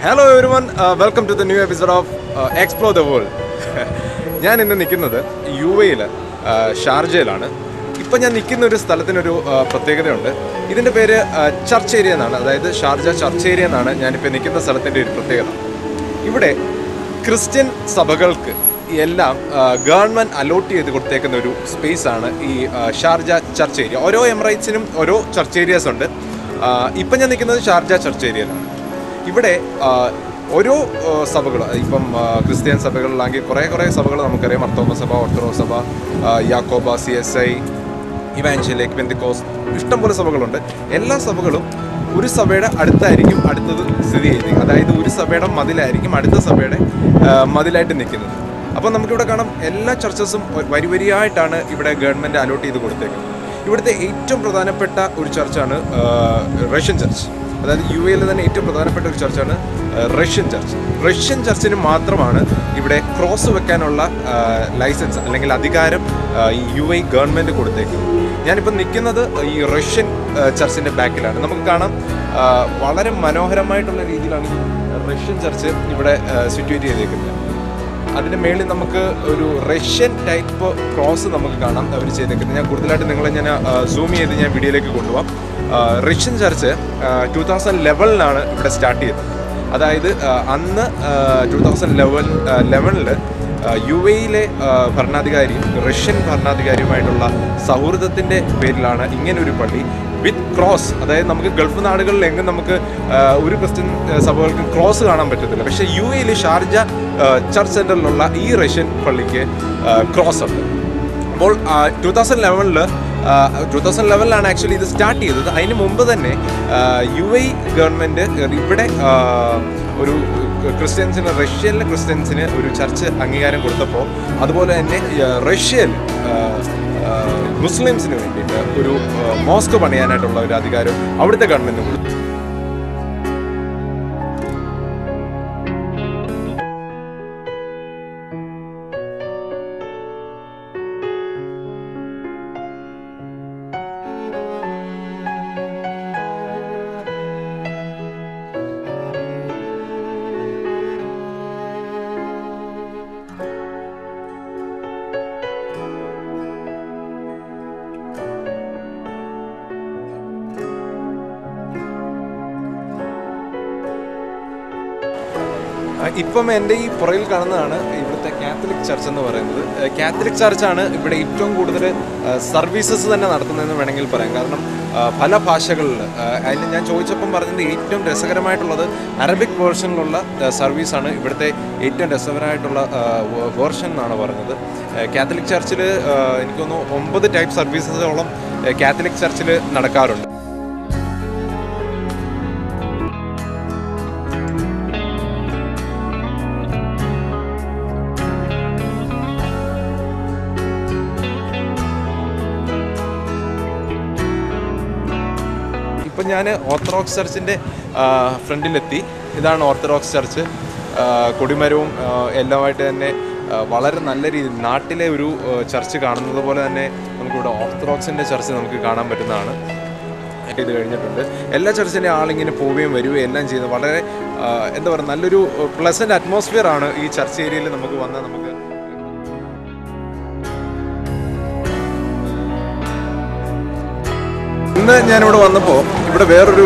Hello everyone, welcome to the new episode of Explore the World. ഞാൻ ഇന്ന് നിൽക്കുന്നത് UAE ഷാർജയിലാണ്. ഇപ്പോൾ ഞാൻ നിൽക്കുന്ന ഒരു സ്ഥലത്തിനൊരു പ്രത്യേകതയുണ്ട്. ഇതിൻ്റെ പേര് ചർച്ച് ഏരിയ എന്നാണ്, അതായത് ഷാർജ ചർച്ച് ഏരിയ എന്നാണ് ഞാനിപ്പോൾ നിൽക്കുന്ന സ്ഥലത്തിൻ്റെ ഒരു പ്രത്യേകത. ഇവിടെ ക്രിസ്ത്യൻ സഭകൾക്ക് എല്ലാം ഗവൺമെൻറ് അലോട്ട് ചെയ്ത് കൊടുത്തേക്കുന്ന ഒരു സ്പേസാണ് ഈ ഷാർജ ചർച്ച് ഏരിയ. ഓരോ എമിറേറ്റ്സിനും ഓരോ ചർച്ച് ഏരിയാസ് ഉണ്ട്. ഇപ്പം ഞാൻ നിൽക്കുന്നത് ഷാർജ ചർച്ച് ഏരിയയിലാണ്. ഇവിടെ ഓരോ സഭകൾ, ഇപ്പം ക്രിസ്ത്യൻ സഭകളിലാണെങ്കിൽ കുറേ സഭകൾ നമുക്കറിയാം. മർത്തോമ സഭ, ഓർത്തഡോക്സ് സഭ, യാക്കോബ, CSI, ഇവാഞ്ചലിക്, പെന്തിക്കോസ്, ഇഷ്ടംപോലെ സഭകളുണ്ട്. എല്ലാ സഭകളും ഒരു സഭയുടെ അടുത്തായിരിക്കും അടുത്തത് സ്ഥിതി ചെയ്യുന്നത്. അതായത് ഒരു സഭയുടെ മതിലായിരിക്കും അടുത്ത സഭയുടെ മതിലായിട്ട് നിൽക്കുന്നത്. അപ്പോൾ നമുക്കിവിടെ കാണാം, എല്ലാ ചർച്ചസും വരിവരിയായിട്ടാണ് ഇവിടെ ഗവൺമെൻറ് അലോട്ട് ചെയ്ത് കൊടുത്തേക്കുന്നത്. ഇവിടുത്തെ ഏറ്റവും പ്രധാനപ്പെട്ട ഒരു ചർച്ചാണ് റഷ്യൻ ചർച്ച്. അതായത് UAE തന്നെ ഏറ്റവും പ്രധാനപ്പെട്ട ഒരു ചർച്ചാണ് റഷ്യൻ ചർച്ച്. റഷ്യൻ ചർച്ചിന് മാത്രമാണ് ഇവിടെ ക്രോസ് വെക്കാനുള്ള ലൈസൻസ് അല്ലെങ്കിൽ അധികാരം ഈ UAE ഗവൺമെൻറ് കൊടുത്തേക്കുന്നത്. ഞാനിപ്പോൾ നിൽക്കുന്നത് ഈ റഷ്യൻ ചർച്ചിൻ്റെ ബാക്കിലാണ്. നമുക്ക് കാണാം, വളരെ മനോഹരമായിട്ടുള്ള രീതിയിലാണ് ഈ റഷ്യൻ ചർച്ച് ഇവിടെ സിറ്റുവേറ്റ് ചെയ്തേക്കുന്നത്. അതിൻ്റെ മേളിൽ നമുക്ക് ഒരു റഷ്യൻ ടൈപ്പ് ക്രോസ് നമുക്ക് കാണാം അവർ ചെയ്തേക്കുന്നത്. ഞാൻ കൂടുതലായിട്ട് നിങ്ങളെ ഞാൻ സൂം ചെയ്ത് ഞാൻ വീഡിയോയിലേക്ക് കൊണ്ടുപോകാം. റഷ്യൻ ചർച്ച് 2011 ഇവിടെ സ്റ്റാർട്ട് ചെയ്തത്. അതായത് അന്ന് 2011 UAE ഭരണാധികാരിയും റഷ്യൻ ഭരണാധികാരിയുമായിട്ടുള്ള സൗഹൃദത്തിൻ്റെ പേരിലാണ് ഇങ്ങനൊരു പള്ളി വിത്ത് ക്രോസ്. അതായത് നമുക്ക് ഗൾഫ് നാടുകളിൽ എങ്ങും നമുക്ക് ഒരു ക്രിസ്ത്യൻ സഭകൾക്ക് ക്രോസ് കാണാൻ പറ്റത്തില്ല. പക്ഷേ UAE ഷാർജ ചർച്ച് സെൻറ്ററിലുള്ള ഈ റഷ്യൻ പള്ളിക്ക് ക്രോസ് ഉണ്ട്. അപ്പോൾ 2011 ആക്ച്വലി ഇത് സ്റ്റാർട്ട് ചെയ്തത്. അതിന് മുമ്പ് തന്നെ UAE ഗവൺമെൻറ് ഇവിടെ ഒരു ക്രിസ്ത്യൻസിന്, റഷ്യയിലെ ക്രിസ്ത്യൻസിന് ഒരു ചർച്ച് അംഗീകാരം കൊടുത്തപ്പോൾ, അതുപോലെ തന്നെ റഷ്യയിൽ മുസ്ലിംസിന് വേണ്ടിയിട്ട് ഒരു മോസ്ക് പണിയാനായിട്ടുള്ള ഒരു അധികാരം അവിടുത്തെ ഗവൺമെൻറ് കൊടുത്തു. ഇപ്പം എൻ്റെ ഈ പുറകിൽ കാണുന്നതാണ് ഇവിടുത്തെ കാത്തലിക് ചർച്ച് എന്ന് പറയുന്നത്. കാത്തലിക് ചർച്ചാണ് ഇവിടെ ഏറ്റവും കൂടുതൽ സർവീസസ് തന്നെ നടത്തുന്നതെന്ന് വേണമെങ്കിൽ പറയാം. കാരണം പല ഭാഷകളിൽ, അതിന് ഞാൻ ചോദിച്ചപ്പം പറഞ്ഞത് ഏറ്റവും രസകരമായിട്ടുള്ളത് അറബിക് വേർഷനിലുള്ള സർവീസാണ് ഇവിടുത്തെ ഏറ്റവും രസകരമായിട്ടുള്ള വേർഷൻ എന്നാണ് പറഞ്ഞത്. കാത്തലിക് ചർച്ചിൽ എനിക്ക് തോന്നുന്നു 9 ടൈപ്പ് സർവീസസോളം കാത്തലിക് ചർച്ചിൽ നടക്കാറുണ്ട്. ഇപ്പം ഞാൻ ഓർത്തഡോക്സ് ചർച്ചിൻ്റെ ഫ്രണ്ടിലെത്തി. ഇതാണ് ഓർത്തഡോക്സ് ചർച്ച്. കൊടിമരവും എല്ലാമായിട്ട് തന്നെ വളരെ നല്ല രീതിയിൽ നാട്ടിലെ ഒരു ചർച്ച് കാണുന്നത് പോലെ തന്നെ നമുക്കിവിടെ ഓർത്തഡോക്സിൻ്റെ ചർച്ച് നമുക്ക് കാണാൻ പറ്റുന്നതാണ്. ഇത് കഴിഞ്ഞിട്ടുണ്ട്. എല്ലാ ചർച്ചിൻ്റെ ആളിങ്ങനെ പോവുകയും വരികയും എല്ലാം ചെയ്യുന്നത് വളരെ എന്താ പറയുക, നല്ലൊരു പ്ലസൻറ്റ് അറ്റ്മോസ്ഫിയർ ആണ് ഈ ചർച്ച് ഏരിയയിൽ നമുക്ക് വന്നാൽ നമുക്ക്. ഇന്ന് ഞാനിവിടെ വന്നപ്പോൾ ഇവിടെ വേറൊരു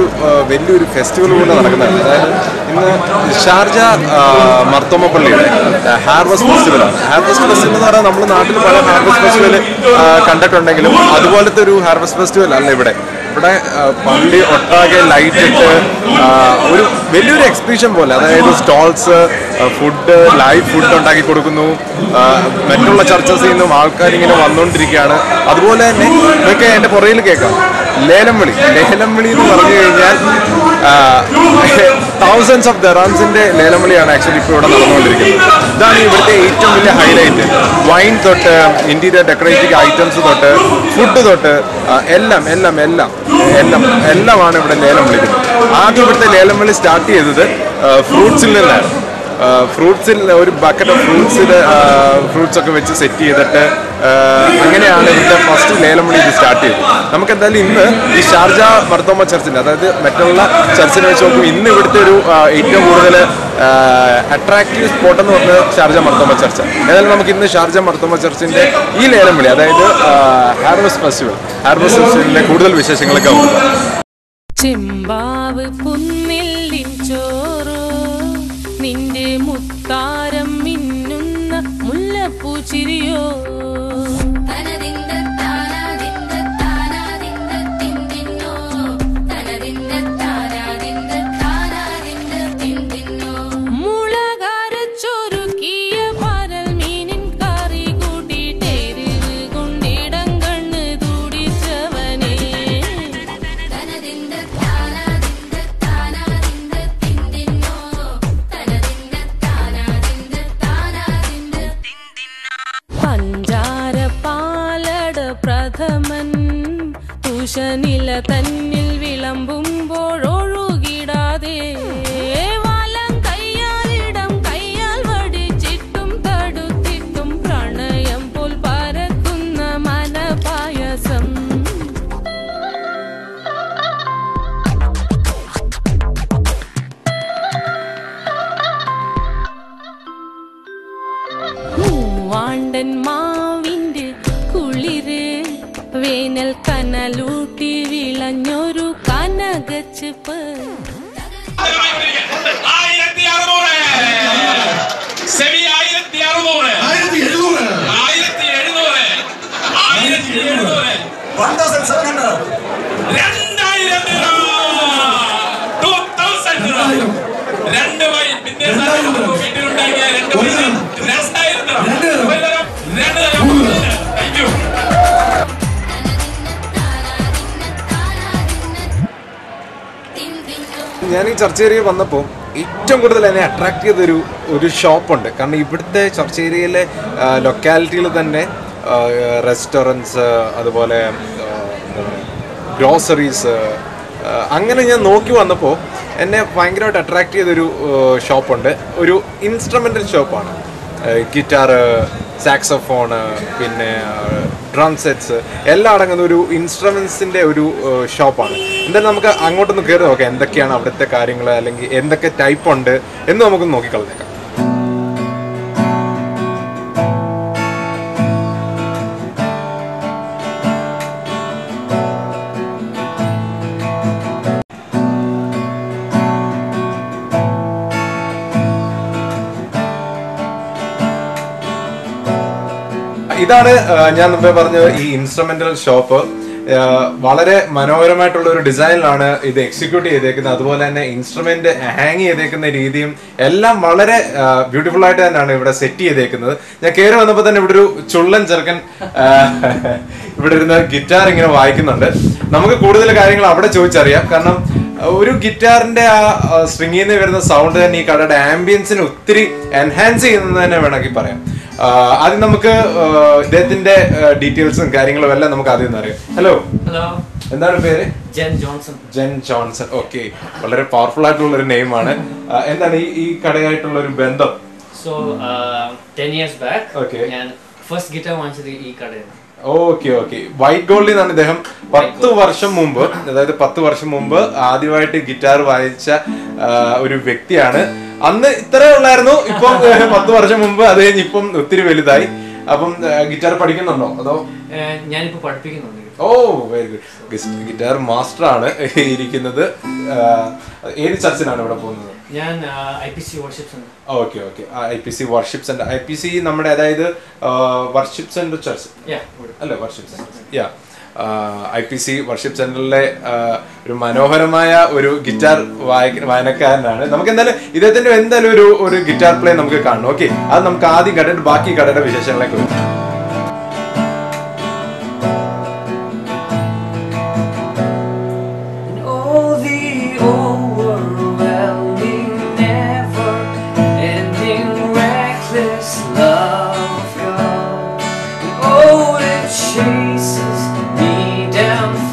വലിയൊരു ഫെസ്റ്റിവൽ പോലെ നടക്കുന്നതാണ്. അതായത് ഇന്ന് ഷാർജ മർത്തോമ പള്ളിയുടെ ഹാർവസ്റ്റ് ഫെസ്റ്റിവലാണ്. ഹാർവസ്റ്റ് ഫെസ്റ്റിവൽ എന്ന് പറഞ്ഞാൽ നമ്മൾ നാട്ടിൽ പല ഹാർവസ്റ്റ് ഫെസ്റ്റിവൽ കണ്ടിട്ടുണ്ടെങ്കിലും അതുപോലത്തെ ഒരു ഹാർവസ്റ്റ് ഫെസ്റ്റിവൽ അല്ല ഇവിടെ. ഇവിടെ പള്ളി ഒട്ടാകെ ലൈറ്റ് ഇട്ട് ഒരു വലിയൊരു എക്സിബിഷൻ പോലെ, അതായത് സ്റ്റോൾസ്, ഫുഡ്, ലൈവ് ഫുഡ് ഉണ്ടാക്കി കൊടുക്കുന്നു. മറ്റുള്ള ചർച്ചസിൽ നിന്നും ആൾക്കാരിങ്ങനെ വന്നുകൊണ്ടിരിക്കുകയാണ്. അതുപോലെ തന്നെ നിങ്ങൾക്ക് എൻ്റെ പുറകിൽ കേൾക്കാം ലേലം വിളി എന്ന് പറഞ്ഞു കഴിഞ്ഞാൽ thousands of dirhamസിൻ്റെ ലേലം വിളിയാണ് ആക്ച്വലി ഇപ്പോൾ ഇവിടെ നടന്നുകൊണ്ടിരിക്കുന്നത്. ഇതാണ് ഇവിടുത്തെ ഏറ്റവും വലിയ ഹൈലൈറ്റ്. വൈൻ തൊട്ട് ഇൻറ്റീരിയർ ഡെക്കറേറ്റീവ് ഐറ്റംസ് തൊട്ട് ഫുഡ് തൊട്ട് എല്ലാമാണ് ഇവിടെ ലേലം വിളിക്കുന്നത്. ആദ്യം ഇവിടുത്തെ ലേലം വിളി സ്റ്റാർട്ട് ചെയ്തത് ഫ്രൂട്ട്സിൽ നിന്നാണ്. ഫ്രൂട്ട്സിൽ ഒരു ബക്കറ്റ് ഓഫ് ഫ്രൂട്ട്സ് ഒക്കെ വെച്ച് സെറ്റ് ചെയ്തിട്ട് അങ്ങനെയാണ് ഇവിടുത്തെ ഫസ്റ്റ് ലേലം വിളി ഇത് സ്റ്റാർട്ട് ചെയ്തത്. നമുക്ക് എന്തായാലും ഇന്ന് ഈ ഷാർജ മർത്തോമ ചർച്ചിൻ്റെ, അതായത് മറ്റുള്ള ചർച്ചിനെ വെച്ച് നോക്കുമ്പോൾ ഇന്ന് ഇവിടുത്തെ ഒരു ഏറ്റവും കൂടുതൽ അട്രാക്റ്റീവ് സ്പോട്ട് എന്ന് പറഞ്ഞത് ഷാർജ മർത്തോമ ചർച്ച്. ഏതായാലും നമുക്ക് ഇന്ന് ഷാർജ മർത്തോമ ചർച്ചിൻ്റെ ഈ ലേലം വിളി, അതായത് ഹാർവസ്റ്റ് ഫെസ്റ്റിവലിൻ്റെ കൂടുതൽ വിശേഷങ്ങളൊക്കെ നോക്കാം. ചെമ്പാവ് പുന്നില്ലിൻ ചോറോ നിന്റെ മുത്താരം മിന്നുന്ന മുല്ലപ്പൂ ചിരിയോ നില തന്നിൽ വിളമ്പുമ്പോഴൊഴുകിടാതെ വലം കയ്യാലിടം കയ്യാൽ വടിച്ചിട്ടും തടുത്തിട്ടും പ്രണയം പോൽ പരക്കുന്ന മനപായസം. മൂവാണ്ടൻ മാവിന്റെ കുളിര് വേനൽ കനലൂട്ടി വിളഞ്ഞൊരു കനകച്ചിപ്പ്. 2000 ഞാൻ ഈ ചർച്ച് ഏരിയ വന്നപ്പോൾ ഏറ്റവും കൂടുതൽ എന്നെ അട്രാക്ട് ചെയ്തൊരു ഷോപ്പുണ്ട്. കാരണം ഇവിടുത്തെ ചർച്ച് ഏരിയയിലെ ലൊക്കാലിറ്റിയിൽ തന്നെ റെസ്റ്റോറൻറ്റ്സ്, അതുപോലെ ഗ്രോസറീസ്, അങ്ങനെ ഞാൻ നോക്കി വന്നപ്പോൾ എന്നെ ഭയങ്കരമായിട്ട് അട്രാക്ട് ചെയ്തൊരു ഷോപ്പുണ്ട്. ഒരു ഇൻസ്ട്രുമെൻ്റൽ ഷോപ്പാണ്. ഗിറ്റാർ, സാക്സോഫോണ്, പിന്നെ ഡ്രം സെറ്റ്സ് എല്ലാം അടങ്ങുന്ന ഒരു ഇൻസ്ട്രുമെൻസിൻ്റെ ഒരു ഷോപ്പാണ്. എന്തായാലും നമുക്ക് അങ്ങോട്ടൊന്ന് കയറി നോക്കാം എന്തൊക്കെയാണ് അവിടുത്തെ കാര്യങ്ങൾ, അല്ലെങ്കിൽ എന്തൊക്കെ ടൈപ്പ് ഉണ്ട് എന്ന് നമുക്കൊന്ന് നോക്കിക്കളഞ്ഞേക്കാം. ഇതാണ് ഞാൻ മുമ്പേ പറഞ്ഞ ഈ ഇൻസ്ട്രുമെന്റൽ ഷോപ്പ്. വളരെ മനോഹരമായിട്ടുള്ള ഒരു ഡിസൈനിലാണ് ഇത് എക്സിക്യൂട്ട് ചെയ്തേക്കുന്നത്. അതുപോലെ തന്നെ ഇൻസ്ട്രുമെന്റ് ഹാങ് ചെയ്തേക്കുന്ന രീതിയും എല്ലാം വളരെ ബ്യൂട്ടിഫുൾ ആയിട്ട് തന്നെയാണ് ഇവിടെ സെറ്റ് ചെയ്തേക്കുന്നത്. ഞാൻ കയറി വന്നപ്പോൾ തന്നെ ഇവിടെ ഒരു ചുള്ളൻ ചെറുക്കൻ ഇവിടെ ഇരുന്ന് ഗിറ്റാർ ഇങ്ങനെ വായിക്കുന്നുണ്ട്. നമുക്ക് കൂടുതൽ കാര്യങ്ങൾ അവിടെ ചോദിച്ചറിയാം. കാരണം ഒരു ഗിറ്റാറിന്റെ ആ സ്ട്രിങ്ങിൽ നിന്ന് വരുന്ന സൗണ്ട് തന്നെ ഈ കടയുടെ ആംബിയൻസിനെ ഒത്തിരി എൻഹാൻസ് ചെയ്യുന്നത് തന്നെ വേണമെങ്കിൽ പറയാം. ആദ്യം നമുക്ക് ഇദ്ദേഹത്തിന്റെ ഡീറ്റെയിൽസും കാര്യങ്ങളും എല്ലാം നമുക്ക് ആദ്യം അറിയാം. ഹലോ, എന്താണ് പേര്? Jen Johnson. ഓക്കെ, വളരെ പവർഫുൾ ആയിട്ടുള്ള ഒരു നെയിമാണ്. എന്താണ് ഈ കടയായിട്ടുള്ള ഒരു ബന്ധം? So 10 years back, ഞാൻ first guitar വാങ്ങിച്ചത് ഈ കടയിൽ. ഓക്കെ. വൈറ്റ് ഗോൾഡിൽ നിന്നാണ് ഇദ്ദേഹം 10 വർഷം മുമ്പ്, അതായത് 10 വർഷം മുമ്പ് ആദ്യമായിട്ട് ഗിറ്റാർ വായിച്ച ഒരു വ്യക്തിയാണ്. അന്ന് ഇത്രേ ഉള്ളായിരുന്നു. ഇപ്പം 10 വർഷം മുമ്പ് അത് കഴിഞ്ഞ് ഇപ്പം ഒത്തിരി വലുതായി. അപ്പം ഗിറ്റാർ പഠിക്കുന്നുണ്ടോ അതോ? ഞാനിപ്പോ പഠിപ്പിക്കുന്നുണ്ട്. Very good. ഗിറ്റാർ മാസ്റ്റർ ആണ് ഇരിക്കുന്നത്. ഏത് ചർച്ചിലാണ് ഇവിടെ പോകുന്നത്? ഞാൻ IPC worship centre. Okay. IPC worship centre. IPC നമ്മുടെ അതായത് വർഷിപ്പ് സെന്റർ ചർച്ച് അല്ലേ? Worship centre. IPC വർഷിപ്പ് സെന്ററിലെ ഒരു മനോഹരമായ ഒരു ഗിറ്റാർ വായനക്കാരനാണ്. നമുക്ക് എന്തായാലും ഇദ്ദേഹത്തിന്റെ എന്തായാലും ഒരു ഗിറ്റാർ പ്ലേ നമുക്ക് കാണണം. ഓക്കെ, അത് നമുക്ക് ആദ്യം കണ്ടിട്ട് ബാക്കി കടയുടെ വിശേഷങ്ങളൊക്കെ വരും.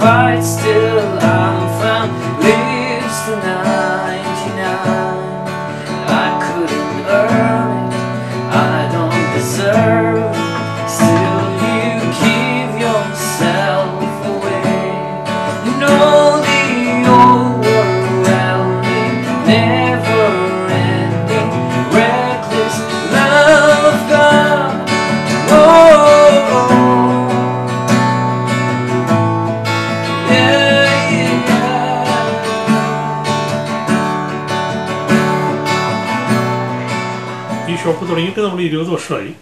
Lives to 99. I couldn't earn ഈ ഷോപ്പ് തുടങ്ങിയിട്ട് നമ്മൾ 20 വർഷമായി.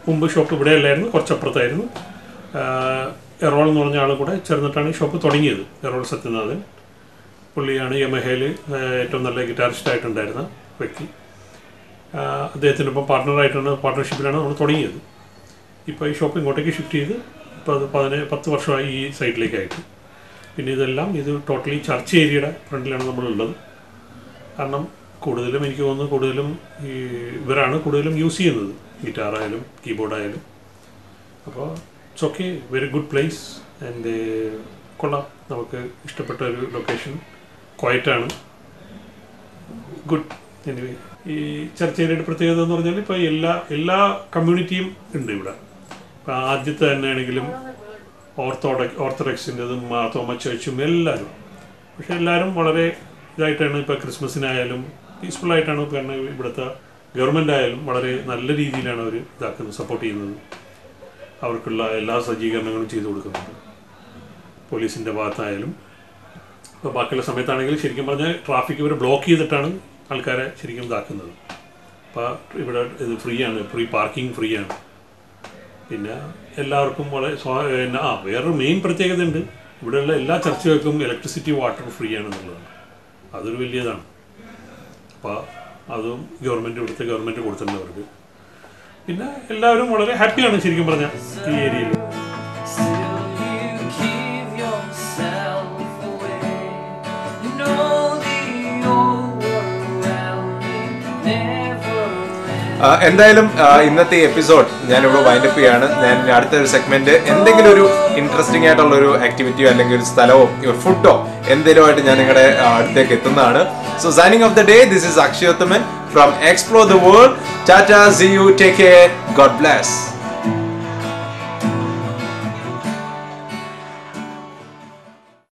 മുമ്പ് ഷോപ്പ് ഇവിടെ അല്ലായിരുന്നു, കുറച്ചപ്പുറത്തായിരുന്നു. എറോൾ എന്ന് പറഞ്ഞ ആൾ കൂടെ ചേർന്നിട്ടാണ് ഈ ഷോപ്പ് തുടങ്ങിയത്. എറോൾ സത്യനാഥൻ പുള്ളിയാണ് യമഹയിൽ ഏറ്റവും നല്ല ഗിറ്റാറിസ്റ്റായിട്ടുണ്ടായിരുന്ന വ്യക്തി. അദ്ദേഹത്തിനൊപ്പം പാർട്ട്ണർഷിപ്പിലാണ് നമ്മൾ തുടങ്ങിയത്. ഇപ്പോൾ ഈ ഷോപ്പ് ഇങ്ങോട്ടേക്ക് ഷിഫ്റ്റ് ചെയ്ത് ഇപ്പോൾ അത് 10 വർഷമായി ഈ സൈഡിലേക്കായിട്ട്. പിന്നെ ഇത് ടോട്ടലി ചർച്ച് ഏരിയയുടെ ഫ്രണ്ടിലാണ് നമ്മളുള്ളത്. കാരണം കൂടുതലും എനിക്ക് തോന്നുന്നു കൂടുതലും ഇവരാണ് കൂടുതലും യൂസ് ചെയ്യുന്നത്, ഗിറ്റാറായാലും കീബോർഡായാലും. അപ്പോൾ it's okay, very good place and കൊള്ളാം, നമുക്ക് ഇഷ്ടപ്പെട്ട ഒരു ലൊക്കേഷൻ, ക്വയറ്റാണ്, ഗുഡ്. എനിവേ ഈ ചർച്ച് ഏരിയയുടെ പ്രത്യേകത എന്ന് പറഞ്ഞാൽ ഇപ്പോൾ എല്ലാ കമ്മ്യൂണിറ്റിയും ഉണ്ട് ഇവിടെ. ഇപ്പോൾ ആദ്യത്തെ തന്നെ ആണെങ്കിലും ഓർത്തഡോക്സിൻ്റെതും മാർത്തോമ ചർച്ചും എല്ലാവരും, പക്ഷെ എല്ലാവരും വളരെ ഇതായിട്ടാണ് ഇപ്പോൾ ക്രിസ്മസിനായാലും പീസ്ഫുള്ളായിട്ടാണ്. കാരണം ഇവിടുത്തെ ഗവൺമെൻറ് ആയാലും വളരെ നല്ല രീതിയിലാണ് അവർ ഇതാക്കുന്നത്, സപ്പോർട്ട് ചെയ്യുന്നത്. അവർക്കുള്ള എല്ലാ സജ്ജീകരണങ്ങളും ചെയ്തു കൊടുക്കുന്നുണ്ട്, പോലീസിൻ്റെ ഭാഗത്തായാലും. ഇപ്പോൾ ബാക്കിയുള്ള സമയത്താണെങ്കിൽ ശരിക്കും പറഞ്ഞാൽ ട്രാഫിക് ഇവർ ബ്ലോക്ക് ചെയ്തിട്ടാണ് ആൾക്കാരെ ശരിക്കും ഇതാക്കുന്നത്. അപ്പോൾ ഇവിടെ ഇത് ഫ്രീ പാർക്കിംഗ് ഫ്രീ ആണ്. പിന്നെ എല്ലാവർക്കും വേറൊരു മെയിൻ പ്രത്യേകത ഉണ്ട്, ഇവിടെയുള്ള എല്ലാ ചർച്ചുകൾക്കും ഇലക്ട്രിസിറ്റി വാട്ടർ ഫ്രീ ആണെന്നുള്ളതാണ്. അതൊരു വലിയതാണ്. അപ്പോൾ അതും ഇവിടുത്തെ ഗവൺമെൻറ് കൊടുത്തിട്ടുണ്ട് അവർക്ക്. പിന്നെ എല്ലാവരും വളരെ ഹാപ്പിയാണ് ശരിക്കും പറഞ്ഞാൽ ഈ ഏരിയയിൽ. എന്തായാലും ഇന്നത്തെ എപ്പിസോഡ് ഞാനിവിടെ വൈൻഡപ്പ് ചെയ്യാണ്. ഞാൻ അടുത്തൊരു സെഗ്മെന്റ് എന്തെങ്കിലും ഒരു ഇൻട്രസ്റ്റിംഗ് ആയിട്ടുള്ള ഒരു ആക്ടിവിറ്റിയോ അല്ലെങ്കിൽ ഒരു സ്ഥലമോ ഫുഡോ എന്തെങ്കിലും ആയിട്ട് ഞാൻ നിങ്ങളുടെ അടുത്തേക്ക് എത്തുന്നതാണ്. So signing off the day, this is Akshayothaman from explore the world. Tata, see you, take care, God bless.